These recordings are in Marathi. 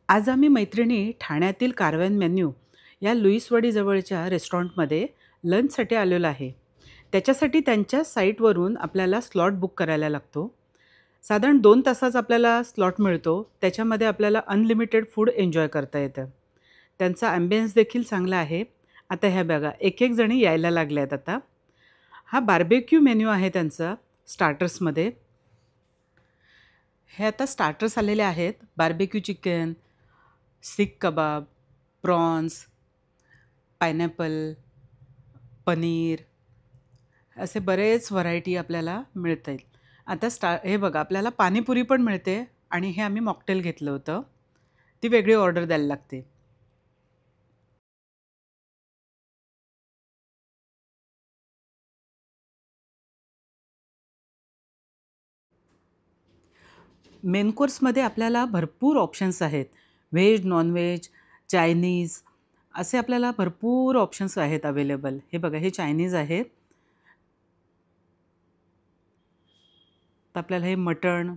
आज आम्ही मैत्रिणी ठाण्यातील कारव्यान मेन्यू या लुईसवाडी जवळच्या रेस्टॉरंटमध्ये लंचसाठी आलेलो आहे. त्याच्यासाठी त्यांच्या साईटवरून आपल्याला स्लॉट बुक करायला लागतो. साधारण 2 तासाचा आपल्याला स्लॉट मिळतो. त्याच्यामध्ये आपल्याला अनलिमिटेड फूड एन्जॉय करता येतं. त्यांचा ॲम्बियन्स देखील चांगला आहे. आता ह्या बघा, एक-एक जणी यायला लागल्या आहेत आता. हा बार्बेक्यू मेन्यू आहे त्यांचा स्टार्टर्समध्ये. हे आता स्टार्टर्स आलेले आहेत. बार्बेक्यू चिकन, सीख कबाब, प्रॉन्स, पायनॅपल, पनीर असे बरेच व्हरायटी आपल्याला मिळतील. आता हे बघा, आपल्याला पाणीपुरी पण मिळते आणि हे आम्ही मॉकटेल घेतलं होतं. ती वेगळी ऑर्डर द्यायला लागते. मेन कोर्समध्ये आपल्याला भरपूर ऑप्शन्स आहेत. व्हेज, नॉन-व्हेज, चायनीज असे आपल्याला भरपूर ऑप्शन्स आहेत अवेलेबल. हे बघा, हे चायनीज आहे. तर आपल्याला हे मटण,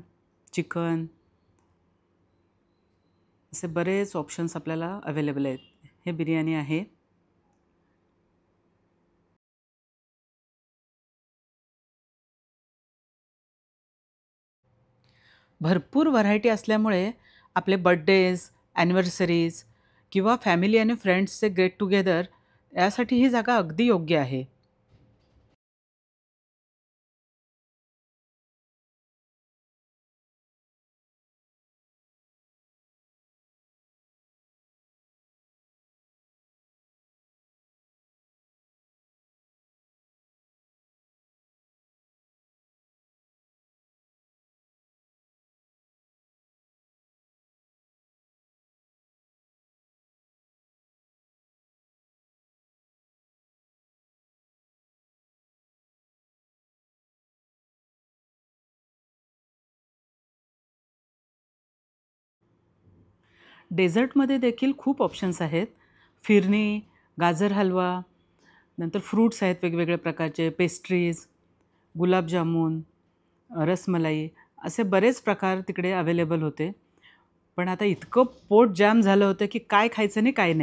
चिकन असे बरेच ऑप्शन्स आपल्याला अवेलेबल आहेत. हे बिर्याणी आहे. भरपूर व्हरायटी असल्यामुळे आपले बर्थडेज, ॲनिव्हर्सरीज किंवा फॅमिली आणि फ्रेंड्सचे गेट टुगेदर यासाठी ही जागा अगदी योग्य आहे. डेझर्टमध्ये देखील खूप ऑप्शन्स आहेत. फिरनी, गाजर हलवा, नंतर फ्रूट्स आहेत वेगवेगळ्या प्रकारचे, पेस्ट्रीज, गुलाबजामुन, रसमलाई असे बरेच प्रकार तिकडे अवेलेबल होते. पण आता इतकं पोट जाम झालं होतं की काय खायचं आणि काय नाही.